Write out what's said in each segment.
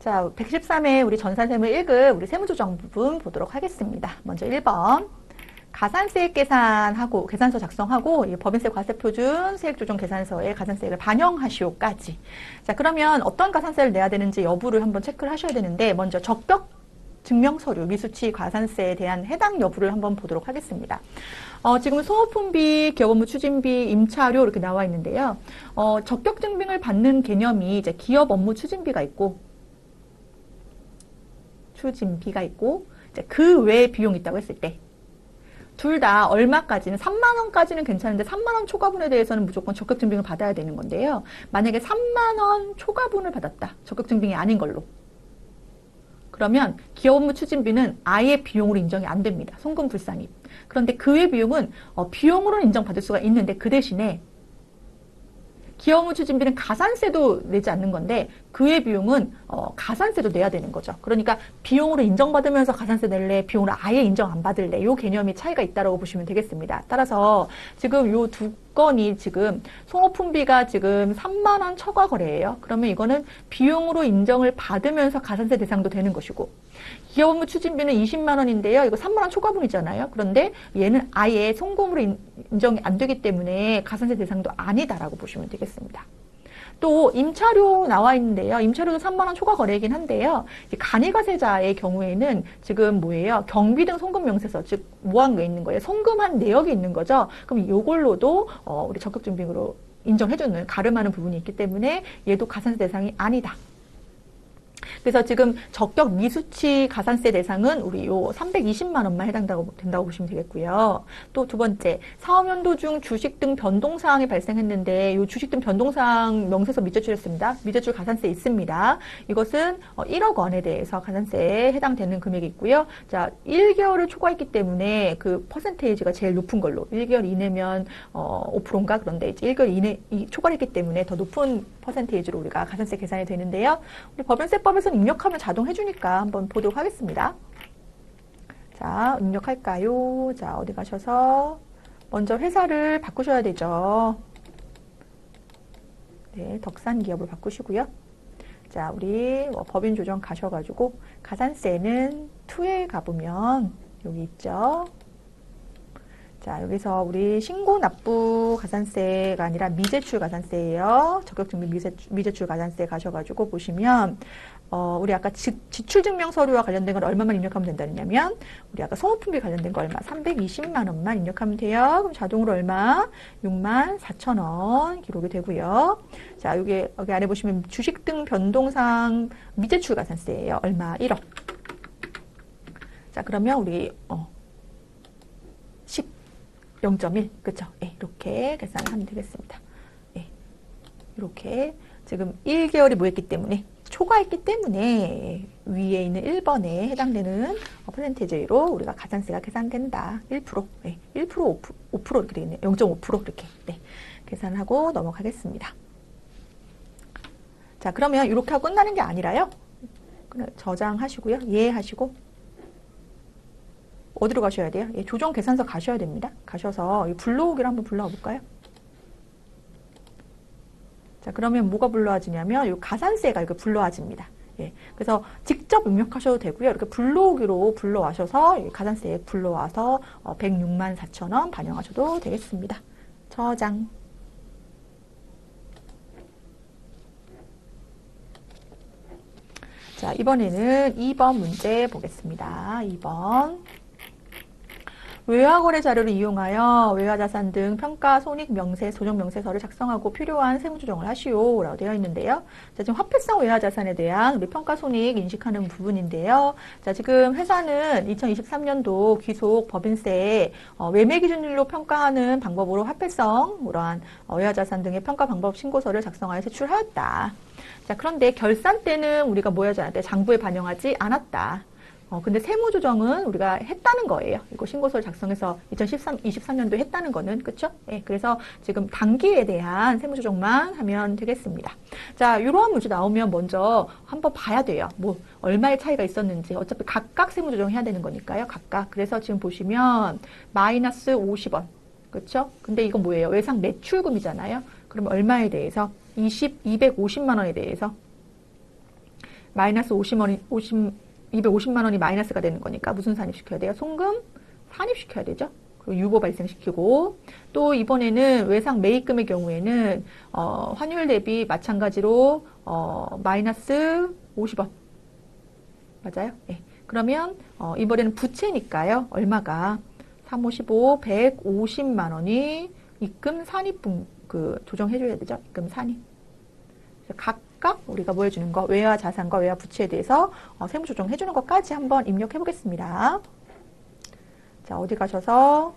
자, 113회 우리 전산세무 1급 우리 세무조정 부분 보도록 하겠습니다. 먼저 1번. 가산세액 계산하고, 계산서 작성하고, 법인세 과세표준 세액조정 계산서에 가산세액을 반영하시오까지. 자, 그러면 어떤 가산세를 내야 되는지 여부를 한번 체크를 하셔야 되는데, 먼저 적격 증명서류, 미수치 과산세에 대한 해당 여부를 한번 보도록 하겠습니다. 지금 소모품비, 기업업무 추진비, 임차료 이렇게 나와 있는데요. 적격 증빙을 받는 개념이 이제 기업 업무 추진비가 있고, 이제 그 외에 비용이 있다고 했을 때, 둘 다 얼마까지는 3만 원까지는 괜찮은데 3만 원 초과분에 대해서는 무조건 적격 증빙을 받아야 되는 건데요. 만약에 3만 원 초과분을 받았다. 적격 증빙이 아닌 걸로. 그러면 기업 업무 추진비는 아예 비용으로 인정이 안 됩니다. 송금 불산입. 그런데 그 외 비용은 비용으로는 인정받을 수가 있는데 그 대신에 기업 업무 추진비는 가산세도 내지 않는 건데 그 외 비용은 가산세도 내야 되는 거죠. 그러니까 비용으로 인정받으면서 가산세 낼래, 비용으로 아예 인정 안 받을래, 요 개념이 차이가 있다고 보시면 되겠습니다. 따라서 지금 요 두 건이 지금 소모품비가 지금 3만 원 초과 거래예요. 그러면 이거는 비용으로 인정을 받으면서 가산세 대상도 되는 것이고, 기업 업무 추진비는 20만 원인데요. 이거 3만 원 초과분이잖아요. 그런데 얘는 아예 송금으로 인정이 안 되기 때문에 가산세 대상도 아니다라고 보시면 되겠습니다. 또 임차료 나와 있는데요. 임차료도 3만 원 초과 거래이긴 한데요. 간이가세자의 경우에는 지금 뭐예요? 경비 등 송금 명세서, 즉 뭐한 게 있는 거예요? 송금한 내역이 있는 거죠. 그럼 이걸로도 우리 적격 증빙으로 인정해주는 가름하는 부분이 있기 때문에 얘도 가산세 대상이 아니다. 그래서 지금 적격 미수치 가산세 대상은 우리 요 320만 원만 된다고 보시면 되겠고요. 또 두 번째, 사업연도 중 주식 등 변동사항이 발생했는데 요 주식 등 변동사항 명세서 미제출했습니다. 미제출 가산세 있습니다. 이것은 1억 원에 대해서 가산세에 해당되는 금액이 있고요. 자, 1개월을 초과했기 때문에 그 퍼센테이지가 제일 높은 걸로 1개월 이내면 5%인가 그런데 이제 1개월 이내 초과를 했기 때문에 더 높은 퍼센테이지로 우리가 가산세 계산이 되는데요. 우리 법인세법에서는 입력하면 자동 해주니까 한번 보도록 하겠습니다. 자, 입력할까요? 자, 어디 가셔서 먼저 회사를 바꾸셔야 되죠. 네, 덕산기업을 바꾸시고요. 자, 우리 법인 조정 가셔가지고 가산세는 2에 가보면 여기 있죠. 자, 여기서 우리 신고 납부 가산세가 아니라 미제출 가산세예요. 적격증빙 미제출 가산세 가셔가지고 보시면 우리 아까 지출증명서류와 관련된 걸 얼마만 입력하면 된다냐면 우리 아까 소모품비 관련된 거 얼마? 320만 원만 입력하면 돼요. 그럼 자동으로 얼마? 6만 4천 원 기록이 되고요. 자, 여기 안에 보시면 주식 등 변동사항 미제출 가산세예요. 얼마? 1억. 자, 그러면 우리 0.1, 그쵸? 예, 이렇게 계산을 하면 되겠습니다. 예, 이렇게 지금 1개월이 뭐했기 때문에 초과했기 때문에 위에 있는 1번에 해당되는 퍼센테이지로 우리가 가산세가 계산된다. 1%, 예, 1%, 5% 이렇게 되겠네요. 0.5% 이렇게 네, 계산하고 넘어가겠습니다. 자, 그러면 이렇게 하고 끝나는 게 아니라요. 저장하시고요. 예 하시고 어디로 가셔야 돼요? 예, 조정 계산서 가셔야 됩니다. 가셔서 이 불러오기를 한번 불러와 볼까요? 자, 그러면 뭐가 불러와지냐면 이 가산세가 이렇게 불러와집니다. 예, 그래서 직접 입력하셔도 되고요. 이렇게 불러오기로 불러와셔서 가산세에 불러와서 106만 4천 원 반영하셔도 되겠습니다. 저장. 자, 이번에는 2번 문제 보겠습니다. 2번. 외화거래 자료를 이용하여 외화자산 등 평가, 손익, 명세, 조정 명세서를 작성하고 필요한 세무조정을 하시오 라고 되어 있는데요. 자, 지금 화폐성 외화자산에 대한 우리 평가, 손익 인식하는 부분인데요. 자, 지금 회사는 2023년도 귀속 법인세 매매 기준일로 평가하는 방법으로 화폐성 그러한 외화자산 등의 평가 방법 신고서를 작성하여 제출하였다. 자, 그런데 결산 때는 우리가 뭐 하지 않았다? 장부에 반영하지 않았다. 근데 세무조정은 우리가 했다는 거예요. 이거 신고서를 작성해서 2023년도에 했다는 거는, 그쵸? 예, 그래서 지금 단기에 대한 세무조정만 하면 되겠습니다. 자, 이러한 문제 나오면 먼저 한번 봐야 돼요. 뭐, 얼마의 차이가 있었는지. 어차피 각각 세무조정 해야 되는 거니까요. 각각. 그래서 지금 보시면, 마이너스 50원. 그쵸? 근데 이건 뭐예요? 외상 매출금이잖아요. 그럼 얼마에 대해서? 250만 원에 대해서 마이너스 250만 원이 마이너스가 되는 거니까 무슨 산입시켜야 돼요? 송금 산입시켜야 되죠. 그리고 유보 발생시키고 또 이번에는 외상 매입금의 경우에는 환율 대비 마찬가지로 마이너스 50원 맞아요? 네. 그러면 이번에는 부채니까요. 얼마가 3, 5, 15, 150만 원이 입금 산입 조정해줘야 되죠. 입금 산입. 각각 우리가 뭐 해주는 거 외화 자산과 외화 부채에 대해서 세무 조정해주는 것까지 한번 입력해 보겠습니다. 자, 어디 가셔서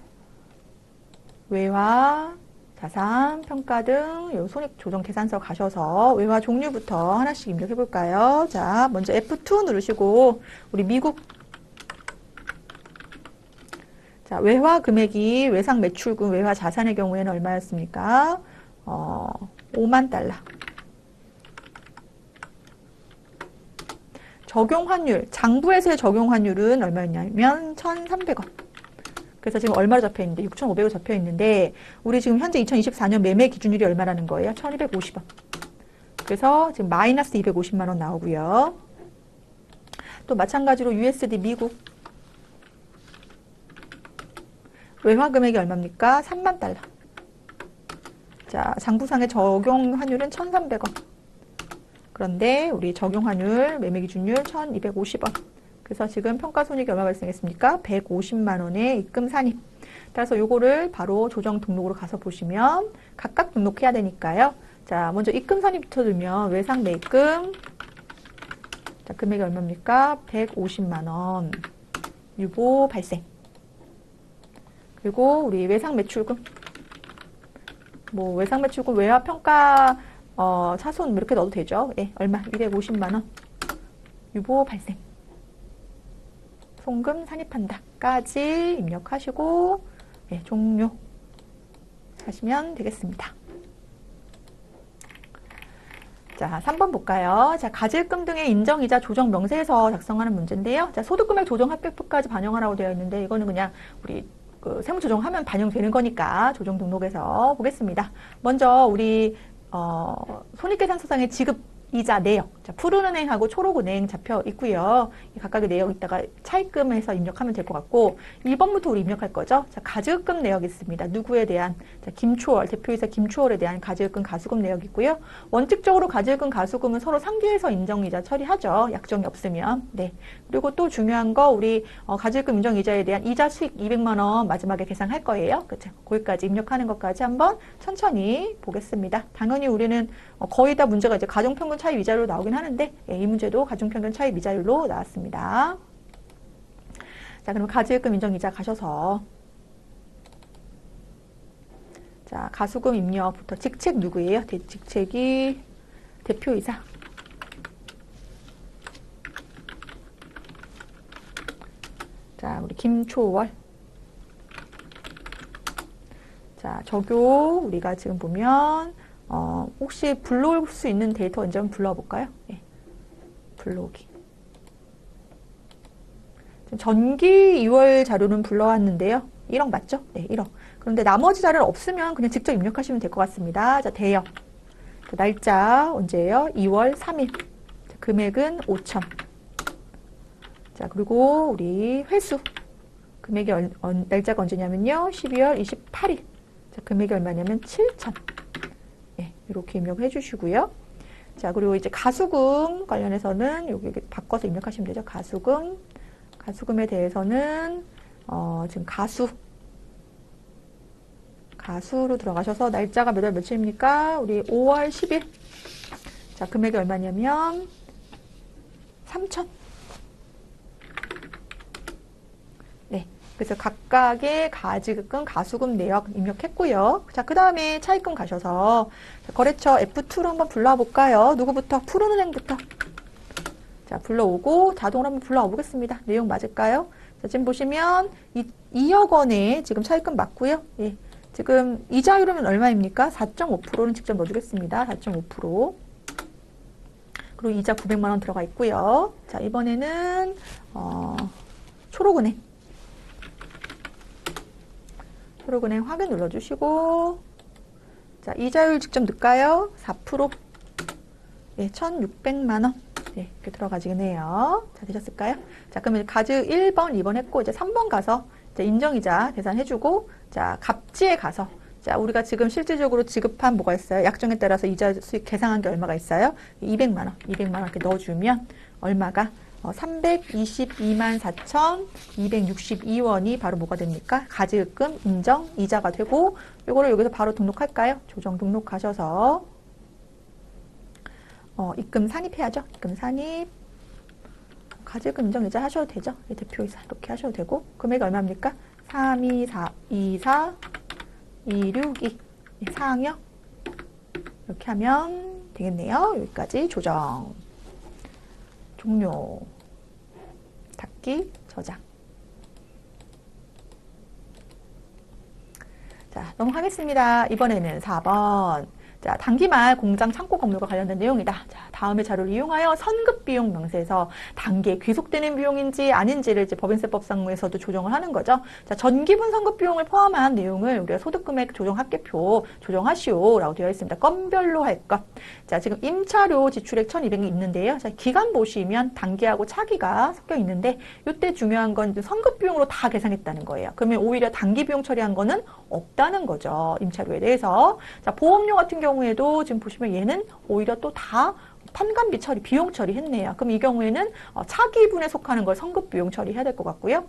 외화, 자산, 평가 등 요 손익 조정 계산서 가셔서 외화 종류부터 하나씩 입력해 볼까요? 자, 먼저 F2 누르시고 우리 미국 자, 외화 금액이 외상 매출금, 외화 자산의 경우에는 얼마였습니까? 5만 달러. 적용 환율, 장부에서의 적용 환율은 얼마였냐면 1,300원. 그래서 지금 얼마로 잡혀 있는데 6,500원 잡혀 있는데 우리 지금 현재 2024년 매매 기준율이 얼마라는 거예요? 1,250원. 그래서 지금 마이너스 250만 원 나오고요. 또 마찬가지로 USD 미국 외화 금액이 얼마입니까? 3만 달러. 자, 장부상의 적용 환율은 1,300원. 그런데 우리 적용 환율 매매 기준율 1,250원. 그래서 지금 평가손익이 얼마 발생했습니까? 150만 원의 입금 산입. 따라서 요거를 바로 조정 등록으로 가서 보시면 각각 등록해야 되니까요. 자, 먼저 입금 산입부터 들면 외상 매입금. 자, 금액이 얼마입니까? 150만 원. 유보 발생. 그리고 우리 외상 매출금. 뭐 외상 매출금 외화 평가 차손 이렇게 넣어도 되죠. 예, 얼마? 250만 원. 유보 발생. 송금 산입한다까지 입력하시고 예, 종료 하시면 되겠습니다. 자, 3번 볼까요? 자, 가질금 등의 인정이자 조정 명세에서 작성하는 문제인데요. 자, 소득금액 조정 합격표까지 반영하라고 되어 있는데 이거는 그냥 우리 세무 조정하면 반영되는 거니까 조정 등록에서 보겠습니다. 먼저 우리 손익계산서상의 지급 이자 내역, 자, 푸른은행하고 초록은행 잡혀 있고요. 각각의 내역 이따가 차입금해서 입력하면 될 것 같고 1번부터 우리 입력할 거죠. 자, 가즈금 내역이 있습니다. 누구에 대한 자, 김초월, 대표이사 김초월에 대한 가즈금 가수금 내역이 있고요. 원칙적으로 가즈금 가수금은 서로 상기해서 인정이자 처리하죠. 약정이 없으면. 네. 그리고 또 중요한 거 우리 가즈금 인정이자에 대한 이자 수익 200만 원 마지막에 계산할 거예요. 그렇죠? 거기까지 입력하는 것까지 한번 천천히 보겠습니다. 당연히 우리는 거의 다 문제가 이제 가정평균 차입 이자율로 나오긴 하는데 예, 이 문제도 가정평균 차입 이자율로 나왔습니다. 자, 그럼 가즈금 인정 이자 가셔서 자, 가수금 입력부터 직책 누구예요? 직책이 대표이사. 자, 우리 김초월. 자, 적요 우리가 지금 보면 혹시 불러올 수 있는 데이터 언제 한번 불러볼까요? 예. 불러오기. 전기 2월 자료는 불러왔는데요. 1억 맞죠? 네, 1억. 그런데 나머지 자료는 없으면 그냥 직접 입력하시면 될 것 같습니다. 자, 대역. 날짜 언제예요? 2월 3일. 자, 금액은 5천. 자, 그리고 우리 회수. 금액이 날짜가 언제냐면요. 12월 28일. 자, 금액이 얼마냐면 7천. 예, 이렇게 입력을 해주시고요. 자, 그리고 이제 가수금 관련해서는 여기 바꿔서 입력하시면 되죠. 가수금. 가수금에 대해서는 지금 가수로 들어가셔서 날짜가 몇 월 며칠입니까? 우리 5월 10일. 자, 금액이 얼마냐면 3천. 네. 그래서 각각의 가지금, 가수금 내역 입력했고요. 자, 그 다음에 차입금 가셔서 거래처 F2로 한번 불러와 볼까요? 누구부터? 푸른은행부터. 자, 불러오고 자동으로 한번 불러와 보겠습니다. 내용 맞을까요? 자, 지금 보시면 2억 원에 지금 차입금 맞고요. 예. 지금 이자율은 얼마입니까? 4.5%는 직접 넣어주겠습니다. 4.5%. 그리고 이자 900만 원 들어가 있고요. 자, 이번에는 초록은행. 초록은행 확인 눌러주시고, 자, 이자율 직접 넣을까요? 4%. 예, 1,600만 원. 네, 이렇게 들어가지긴 해요. 자, 되셨을까요? 자, 그러면 가즈 1번, 2번 했고, 이제 3번 가서 이제 인정이자 계산해주고, 자, 갑지에 가서, 자, 우리가 지금 실질적으로 지급한 뭐가 있어요? 약정에 따라서 이자 수익 계상한 게 얼마가 있어요? 200만 원. 200만 원 이렇게 넣어주면 얼마가? 322만 4,262원이 바로 뭐가 됩니까? 가지금 인정 이자가 되고, 요거를 여기서 바로 등록할까요? 조정 등록하셔서 입금 산입해야죠. 입금 산입. 가지금 인정 이자 하셔도 되죠. 대표이사 이렇게 하셔도 되고, 금액이 얼마입니까? 324, 24, 262. 사항요. 이렇게 하면 되겠네요. 여기까지 조정. 종료. 닫기, 저장. 자, 넘어가겠습니다. 이번에는 4번. 자, 단기말 공장 창고 건물과 관련된 내용이다. 자, 다음의 자료를 이용하여 선급 비용 명세에서 단기에 귀속되는 비용인지 아닌지를 이제 법인세법상에서도 조정을 하는 거죠. 자, 전기분 선급 비용을 포함한 내용을 우리가 소득금액 조정 합계표 조정하시오라고 되어 있습니다. 건별로 할 것. 자, 지금 임차료 지출액 1,200이 있는데요. 자, 기간 보시면 단기하고 차기가 섞여 있는데 이때 중요한 건 선급 비용으로 다 계산했다는 거예요. 그러면 오히려 단기 비용 처리한 거는 없다는 거죠. 임차료에 대해서. 자, 보험료 같은 경우에도 지금 보시면 얘는 오히려 또 다 판관비 처리, 비용 처리했네요. 그럼 이 경우에는 차기분에 속하는 걸 선급 비용 처리해야 될 것 같고요.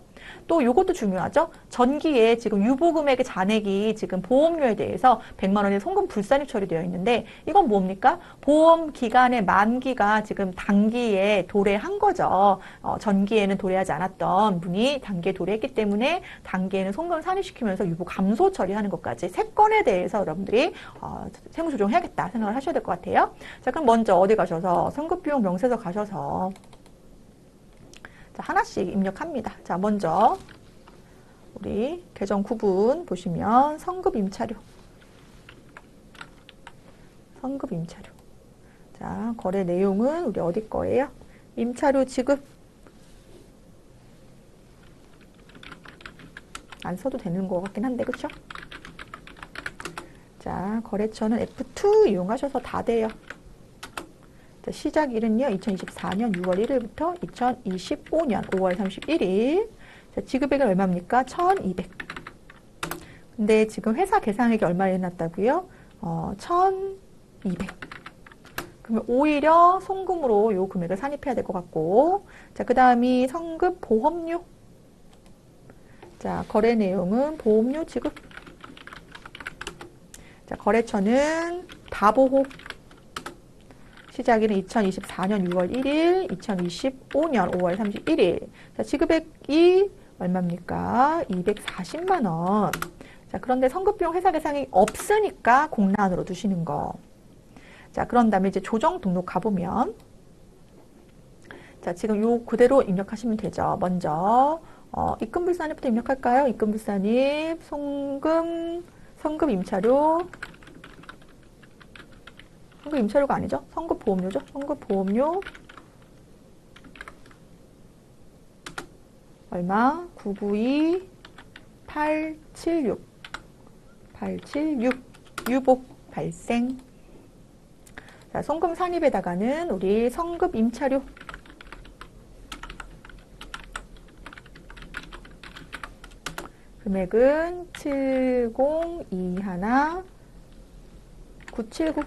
또 이것도 중요하죠. 전기에 지금 유보금액의 잔액이 지금 보험료에 대해서 100만 원의 송금 불산입 처리되어 있는데 이건 뭡니까? 보험 기간의 만기가 지금 단기에 도래한 거죠. 전기에는 도래하지 않았던 분이 단기에 도래했기 때문에 단기에는 송금 산입시키면서 유보 감소 처리하는 것까지 세 건에 대해서 여러분들이 세무 조정해야겠다 생각을 하셔야 될 것 같아요. 자, 그럼 먼저 어디 가셔서 선급비용 명세서 가셔서 자, 하나씩 입력합니다. 자, 먼저 우리 계정 구분 보시면 선급 임차료. 선급 임차료. 자, 거래 내용은 우리 어디 거예요? 임차료 지급. 안 써도 되는 것 같긴 한데, 그쵸? 자, 거래처는 F2 이용하셔서 다 돼요. 자, 시작일은요, 2024년 6월 1일부터 2025년 5월 31일. 자, 지급액은 얼마입니까? 1,200. 근데 지금 회사 계상액이 얼마 해놨다고요? 1,200. 그러면 오히려 송금으로 요 금액을 산입해야 될 것 같고. 자, 그 다음이 성급 보험료. 자, 거래 내용은 보험료 지급. 자, 거래처는 다보호. 시작일은 2024년 6월 1일, 2025년 5월 31일. 자, 지급액이 얼마입니까? 240만 원. 자, 그런데 선급비용 회사 계상이 없으니까 공란으로 두시는 거. 자, 그런 다음에 이제 조정 등록 가보면 자, 지금 요 그대로 입력하시면 되죠. 먼저 입금불산입부터 입력할까요? 입금불산입, 송금, 선급 임차료. 선급 임차료가 아니죠? 선급 보험료죠? 선급 보험료 얼마? 992 876 876 유복 발생. 자, 송금 산입에다가는 우리 선급 임차료 금액은 7021 979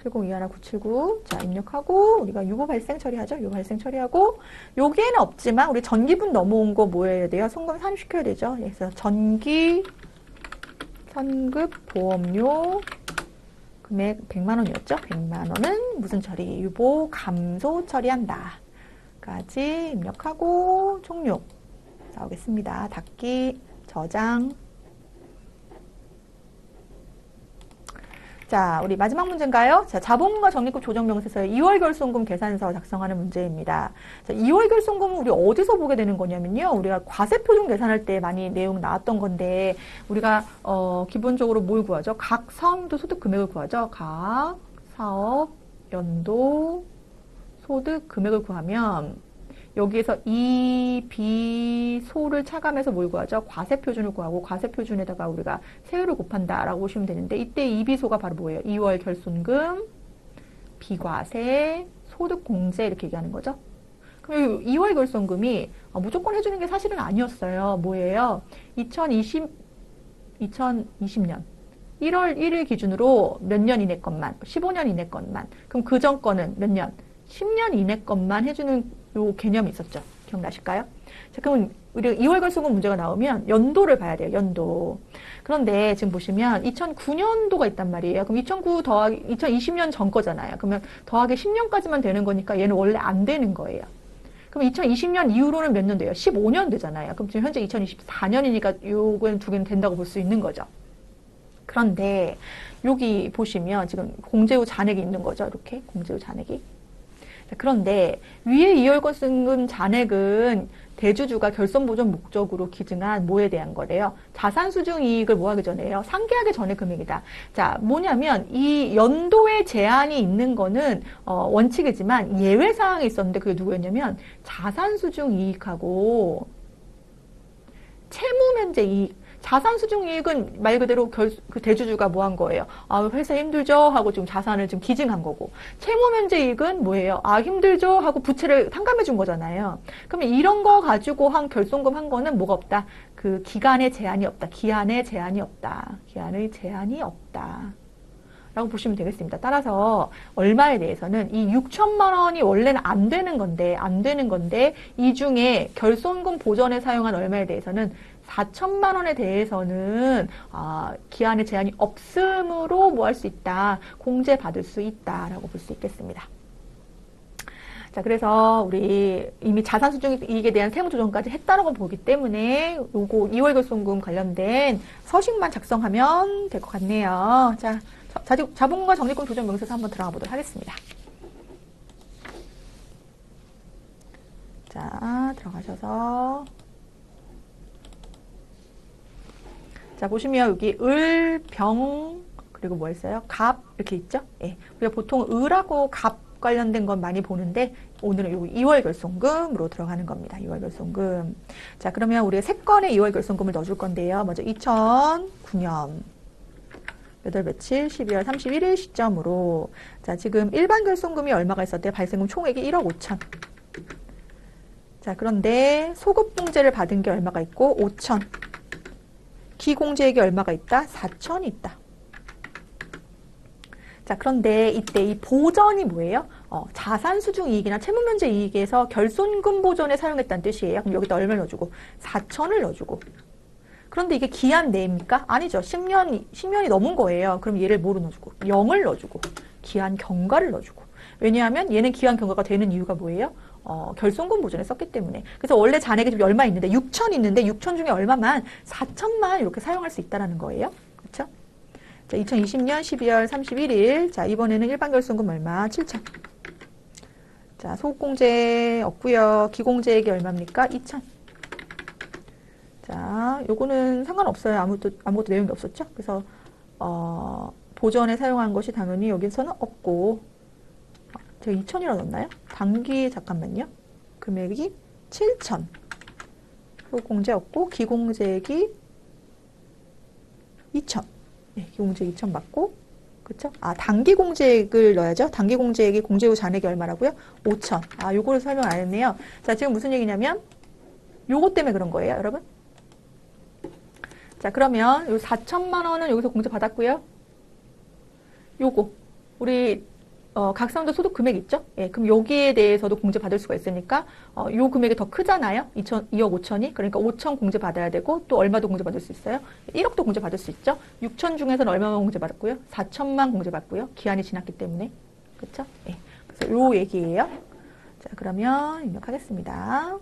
7021 979 자, 입력하고 우리가 유보 발생 처리하죠. 유보 발생 처리하고 여기에는 없지만 우리 전기분 넘어온 거 뭐 해야 돼요? 송금 산입시켜야 되죠. 그래서 전기 선급 보험료 금액 100만 원이었죠. 100만 원은 무슨 처리? 유보 감소 처리한다. 까지 입력하고 종료. 나오겠습니다. 닫기, 저장. 자, 우리 마지막 문제인가요? 자, 자본금과 적립금 조정명세서의 2월 결손금 계산서 작성하는 문제입니다. 자, 2월 결손금은 우리 어디서 보게 되는 거냐면요. 우리가 과세표준 계산할 때 많이 내용 나왔던 건데, 우리가, 기본적으로 뭘 구하죠? 각 사업도 소득 금액을 구하죠. 각 사업, 연도, 소득 금액을 구하면, 여기에서 이, 비, 소를 차감해서 뭘 구하죠? 과세표준을 구하고 과세표준에다가 우리가 세율을 곱한다라고 보시면 되는데 이때 이, 비, 소가 바로 뭐예요? 2월 결손금, 비과세, 소득공제 이렇게 얘기하는 거죠. 그럼 2월 결손금이 무조건 해주는 게 사실은 아니었어요. 뭐예요? 2020년 1월 1일 기준으로 몇 년 이내 것만, 15년 이내 것만. 그럼 그 전 거는 몇 년? 10년 이내 것만 해주는 요 개념이 있었죠. 기억나실까요? 자, 그럼 우리가 2월 결손금 문제가 나오면 연도를 봐야 돼요. 연도. 그런데 지금 보시면 2009년도가 있단 말이에요. 그럼 2009 더하기 2020년 전 거잖아요. 그러면 더하기 10년까지만 되는 거니까 얘는 원래 안 되는 거예요. 그럼 2020년 이후로는 몇 년 돼요? 15년 되잖아요. 그럼 지금 현재 2024년이니까 요건 두 개는 된다고 볼 수 있는 거죠. 그런데 여기 보시면 지금 공제후 잔액이 있는 거죠. 이렇게 공제후 잔액이. 그런데 위에 2월 결손금 잔액은 대주주가 결손보전 목적으로 기증한 뭐에 대한 거래요? 자산수중 이익을 뭐 하기 전에요? 상계하기 전의 금액이다. 자, 뭐냐면 이 연도에 제한이 있는 거는 원칙이지만 예외사항이 있었는데 그게 누구였냐면 자산수중 이익하고 채무면제 이익. 자산수중이익은 말 그대로 그 대주주가 뭐 한 거예요? 아, 회사 힘들죠? 하고 지금 자산을 좀 기증한 거고. 채무면제이익은 뭐예요? 아, 힘들죠? 하고 부채를 탕감해 준 거잖아요. 그러면 이런 거 가지고 한 결손금 한 거는 뭐가 없다? 그 기간의 제한이 없다. 기한의 제한이 없다. 기한의 제한이 없다. 라고 보시면 되겠습니다. 따라서 얼마에 대해서는 이 6천만 원이 원래는 안 되는 건데 이 중에 결손금 보전에 사용한 얼마에 대해서는 4천만 원에 대해서는 기한의 제한이 없음으로 뭐 할 수 있다. 공제받을 수 있다라고 볼 수 있겠습니다. 자, 그래서 우리 이미 자산수중이익에 대한 세무조정까지 했다라고 보기 때문에 요거 2월 결손금 관련된 서식만 작성하면 될 것 같네요. 자, 자본과 적립금 조정 명세서 한번 들어가 보도록 하겠습니다. 자, 들어가셔서 자, 보시면 여기 을, 병, 그리고 뭐 있어요? 갑 이렇게 있죠? 예. 우리가 보통 을하고 갑 관련된 건 많이 보는데 오늘은 요 2월 결손금으로 들어가는 겁니다. 2월 결손금. 자, 그러면 우리가 3건의 2월 결손금을 넣어줄 건데요. 먼저 2009년 몇 월 며칠 12월 31일 시점으로 자, 지금 일반 결손금이 얼마가 있었대요? 발생금 총액이 1억 5천. 자, 그런데 소급공제를 받은 게 얼마가 있고 5천. 기공제액이 얼마가 있다? 4천이 있다. 자, 그런데 이때 이 보전이 뭐예요? 자산수중이익이나 채무면제이익에서 결손금 보전에 사용했다는 뜻이에요. 그럼 여기다 얼마를 넣어주고? 4천을 넣어주고. 그런데 이게 기한 내입니까? 아니죠. 10년이 넘은 거예요. 그럼 얘를 뭐로 넣어주고? 0을 넣어주고. 기한 경과를 넣어주고. 왜냐하면 얘는 기한 경과가 되는 이유가 뭐예요? 결손금 보전에 썼기 때문에. 그래서 원래 잔액이 지금 얼마 있는데 6천 있는데 6천 중에 얼마만 4천만 이렇게 사용할 수 있다라는 거예요. 그렇죠? 자, 2020년 12월 31일. 자, 이번에는 일반 결손금 얼마? 7천. 자, 소급공제 없고요. 기공제액이 얼마입니까? 2천. 자, 요거는 상관없어요. 아무것도 내용이 없었죠? 그래서 보전에 사용한 것이 당연히 여기서는 없고 제가 2천이라고 넣었나요? 단기 잠깐만요. 금액이 7천. 소공제 없고 기공제액이 2천. 네, 기공제액 2천 맞고 그렇죠? 아, 단기 공제액을 넣어야죠. 단기 공제액이 공제 후 잔액이 얼마라고요? 5천. 아, 요거를 설명 안 했네요. 자, 지금 무슨 얘기냐면 요거 때문에 그런 거예요, 여러분. 자, 그러면 요 4천만 원은 여기서 공제 받았고요. 요거 우리 각성도 소득 금액 있죠? 예, 그럼 여기에 대해서도 공제 받을 수가 있으니까 요 금액이 더 크잖아요. 2억 5천이. 그러니까 5천 공제 받아야 되고 또 얼마도 공제 받을 수 있어요? 1억도 공제 받을 수 있죠? 6천 중에서는 얼마만 공제 받았고요? 4천만 공제 받고요. 기한이 지났기 때문에. 그렇죠? 예. 그래서 요 얘기예요. 자, 그러면 입력하겠습니다.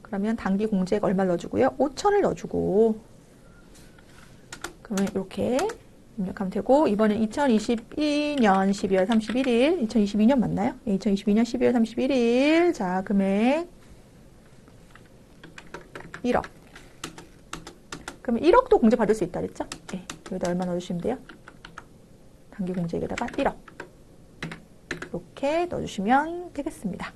그러면 단기 공제액 얼마를 넣어주고요? 5천을 넣어주고 그러면 이렇게 입력하면 되고 이번엔 2022년 12월 31일 2022년 맞나요? 네, 2022년 12월 31일 자, 금액 1억. 그러면 1억도 공제 받을 수 있다 그랬죠? 네, 여기다 얼마 넣어주시면 돼요? 단기 공제액에다가 1억 이렇게 넣어주시면 되겠습니다.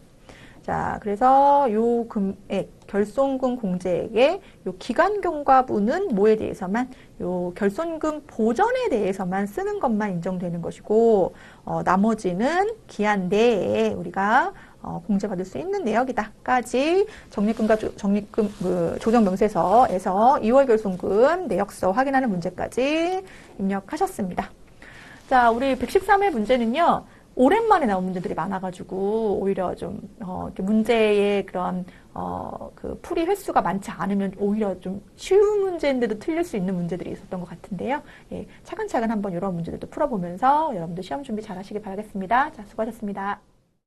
자, 그래서 요 금액, 결손금 공제액의 요 기간경과분은 뭐에 대해서만, 요 결손금 보전에 대해서만 쓰는 것만 인정되는 것이고, 나머지는 기한 내에 우리가 공제받을 수 있는 내역이다까지 적립금과 적립금 조정명세서에서 2월 결손금 내역서 확인하는 문제까지 입력하셨습니다. 자, 우리 113회 문제는요. 오랜만에 나온 문제들이 많아가지고 오히려 좀 이렇게 문제의 그런 그 풀이 횟수가 많지 않으면 오히려 좀 쉬운 문제인데도 틀릴 수 있는 문제들이 있었던 것 같은데요. 예, 차근차근 한번 이런 문제들도 풀어보면서 여러분들 시험 준비 잘 하시길 바라겠습니다. 자, 수고하셨습니다.